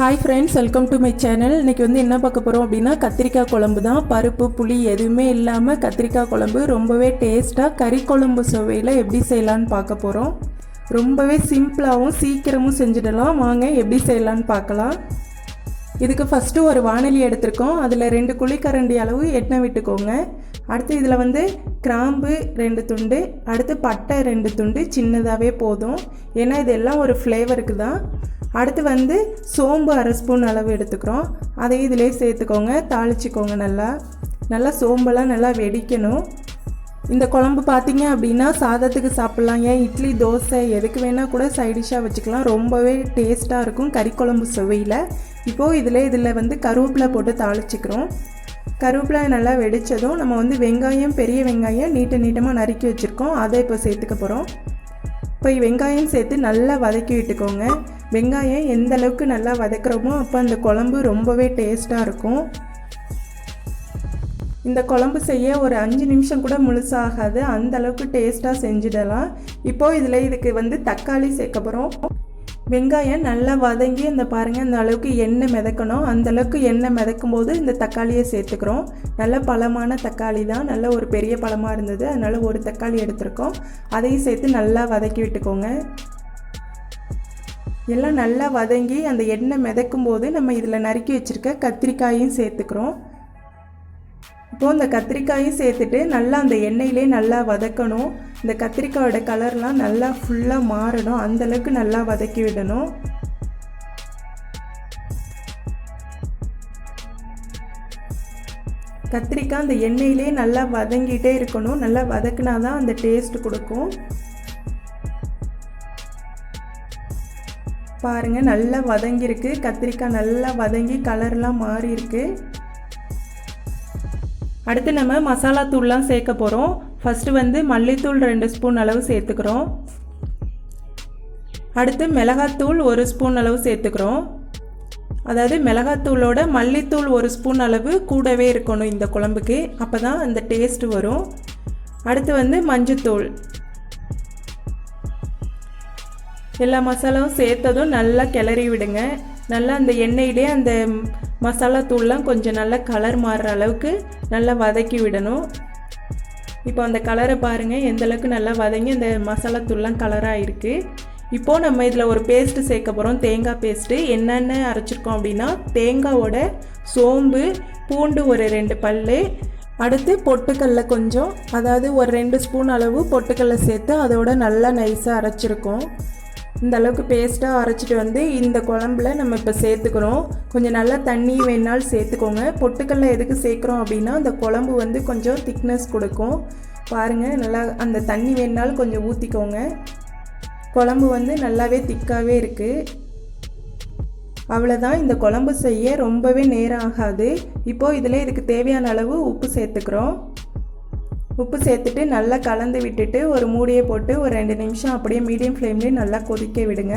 Hi friends, welcome to my channel. இன்றைக்கி என்ன பார்க்க போகிறோம் அப்படின்னா கத்திரிக்காய் குழம்பு தான். பருப்பு புளி எதுவுமே இல்லாமல் கத்திரிக்காய் குழம்பு ரொம்பவே டேஸ்ட்டாக கறி குழம்பு சுவையில் எப்படி செய்யலான்னு பார்க்க போகிறோம். ரொம்பவே சிம்பிளாகவும் சீக்கிரமும் செஞ்சிடலாம். வாங்க எப்படி செய்யலான்னு பார்க்கலாம். இதுக்கு ஃபஸ்ட்டு ஒரு வாணலி எடுத்துருக்கோம். அதில் 2 குழிக்கரண்டி அளவு எண்ணெய் விட்டுக்கோங்க. அடுத்து இதில் கிராம்பு 2 துண்டு, அடுத்து பட்டை 2 துண்டு, சின்னதாகவே போதும். ஏன்னா இதெல்லாம் ஒரு ஃப்ளேவருக்கு தான். அடுத்து சோம்பு 1/2 ஸ்பூன் அளவு எடுத்துக்கிறோம். அதையும் இதிலே சேர்த்துக்கோங்க. தாளிச்சிக்கோங்க. நல்லா சோம்பெல்லாம் நல்லா வெடிக்கணும். இந்த குழம்பு பார்த்திங்க அப்படின்னா சாதத்துக்கு சாப்பிட்லாம். ஏன் இட்லி தோசை எதுக்கு வேணால் கூட சைடிஷ்ஷாக வச்சுக்கலாம். ரொம்பவே டேஸ்ட்டாக இருக்கும் கறி குழம்பு சுவையில். இப்போது இதில் கருவேப்பிலை போட்டு தாளிச்சிக்கிறோம். கருவேப்பிலை நல்லா வெடித்ததும் நம்ம வெங்காயம், பெரிய வெங்காயம் நீட்டமாக நறுக்கி வச்சுருக்கோம். அதை இப்போ சேர்த்துக்க போகிறோம். இப்போ வெங்காயம் சேர்த்து நல்லா வதக்கி விட்டுக்கோங்க. வெங்காயம் எந்த அளவுக்கு நல்லா வதக்குறோமோ அப்போ அந்த குழம்பு ரொம்பவே டேஸ்ட்டாக இருக்கும். இந்த குழம்பு செய்ய ஒரு 5 நிமிஷம் கூட முழுசாகாது. அந்த அளவுக்கு டேஸ்ட்டாக செஞ்சிடலாம். இப்போது இதுக்கு தக்காளி சேர்க்க போகிறோம். வெங்காயம் நல்லா வதங்கி பாருங்கள் அந்த அளவுக்கு எண்ணெய் மிதக்கணும். அந்தளவுக்கு எண்ணெய் மிதக்கும் போது இந்த தக்காளியை சேர்த்துக்கிறோம். நல்ல பழமான தக்காளி தான். நல்ல ஒரு பெரிய பழமாக இருந்தது, அதனால் ஒரு தக்காளி எடுத்துருக்கோம். அதையும் சேர்த்து நல்லா வதக்கி விட்டுக்கோங்க. எல்லாம் நல்லா வதங்கி அந்த எண்ணெய் மிதக்கும் போது நம்ம இதில் நறுக்கி வச்சுருக்க கத்திரிக்காயும் சேர்த்துக்கிறோம். இப்போது இந்த கத்திரிக்காயும் சேர்த்துட்டு நல்லா அந்த எண்ணெயிலே நல்லா வதக்கணும். இந்த கத்திரிக்காயோட கலர்லாம் நல்லா ஃபுல்லாக மாறணும். அந்தளவுக்கு நல்லா வதக்கி விடணும். கத்திரிக்காய் அந்த எண்ணெயிலே நல்லா வதங்கிட்டே இருக்கணும். நல்லா வதக்குனா தான் அந்த டேஸ்ட் கொடுக்கும். பாருங்கள் நல்லா வதங்கியிருக்கு. கத்திரிக்காய் நல்லா வதங்கி கலர்லாம் மாறி இருக்கு. அடுத்து நம்ம மசாலா தூள்லாம் சேர்க்க போகிறோம். ஃபஸ்ட்டு மல்லித்தூள் 2 ஸ்பூன் அளவு சேர்த்துக்கிறோம். அடுத்து மிளகாத்தூள் 1 ஸ்பூன் அளவு சேர்த்துக்கிறோம். அதாவது மிளகாத்தூளோட மல்லித்தூள் 1 ஸ்பூன் அளவு கூடவே இருக்கணும் இந்த குழம்புக்கு. அப்போ தான் அந்த டேஸ்ட் வரும். அடுத்து மஞ்சத்தூள். எல்லா மசாலாவும் சேர்த்ததும் நல்லா கிளறி விடுங்க. நல்லா அந்த எண்ணெயிலே அந்த மசாலா தூள்லாம் கொஞ்சம் நல்லா கலர் மாறுற அளவுக்கு நல்லா வதக்கி விடணும். இப்போ அந்த கலரை பாருங்கள் எந்த அளவுக்கு நல்லா வதங்கி அந்த மசாலா தூள்லாம் கலராக இருக்குது. இப்போது நம்ம இதில் ஒரு பேஸ்ட்டு சேர்க்க போகிறோம். தேங்காய் பேஸ்ட்டு. என்னென்ன அரைச்சிருக்கோம் அப்படின்னா தேங்காயோட சோம்பு, பூண்டு ஒரு 2 பல், அடுத்து பொட்டுக்கடலை கொஞ்சம், அதாவது ஒரு 2 ஸ்பூன் அளவு பொட்டுக்கடலை சேர்த்து அதோட நல்லா நைஸாக அரைச்சிருக்கோம். இந்த அளவுக்கு பேஸ்ட்டாக அரைச்சிட்டு இந்த குழம்புல நம்ம இப்போ சேர்த்துக்கிறோம். கொஞ்சம் நல்லா தண்ணி வேணாலும் சேர்த்துக்கோங்க. பொட்டுக்கடலை எதுக்கு சேர்க்குறோம் அப்படின்னா அந்த குழம்பு கொஞ்சம் திக்னஸ் கொடுக்கும். பாருங்கள் நல்லா அந்த தண்ணி வேணாலும் கொஞ்சம் ஊற்றிக்கோங்க. குழம்பு நல்லாவே திக்காகவே இருக்குது. அவ்வளோதான். இந்த குழம்பு செய்ய ரொம்பவே நேரம் ஆகாது. இப்போது இதுக்கு தேவையான அளவு உப்பு சேர்த்துக்கிறோம். உப்பு சேர்த்துட்டு நல்லா கலந்து விட்டுட்டு ஒரு மூடியை போட்டு ஒரு 2 நிமிஷம் அப்படியே மீடியம் ஃப்ளேம்லேயே நல்லா கொதிக்க விடுங்க.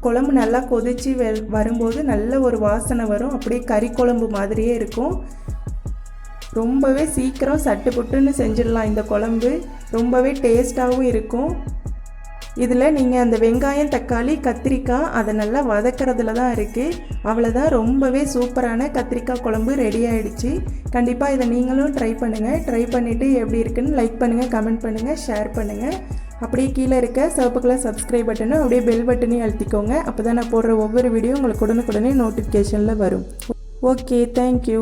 குழம்பு நல்லா கொதித்து வரும்போது நல்ல ஒரு வாசனை வரும். அப்படியே கறி குழம்பு மாதிரியே இருக்கும். ரொம்பவே சீக்கிரம் சட்டு புட்டுன்னு செஞ்சிடலாம். இந்த குழம்பு ரொம்பவே டேஸ்ட்டாகவும் இருக்கும். இதில் நீங்கள் அந்த வெங்காயம், தக்காளி, கத்திரிக்காய் அதை நல்லா வதக்கிறதுல தான் இருக்குது. அவ்வளோதான். ரொம்பவே சூப்பரான கத்திரிக்காய் குழம்பு ரெடி ஆகிடுச்சு. கண்டிப்பாக இதை நீங்களும் ட்ரை பண்ணுங்கள். ட்ரை பண்ணிவிட்டு எப்படி இருக்குன்னு லைக் பண்ணுங்கள், கமெண்ட் பண்ணுங்கள், ஷேர் பண்ணுங்கள். அப்படியே கீழே இருக்க சிவப்பு கலர் சப்ஸ்கிரைப் பட்டனும் அப்படியே பெல் பட்டனையும் அழுத்திக்கோங்க. அப்போ தான் நான் போடுற ஒவ்வொரு வீடியோ உங்களுக்கு உடனுக்குடனே நோட்டிஃபிகேஷனில் வரும். Okay, thank you.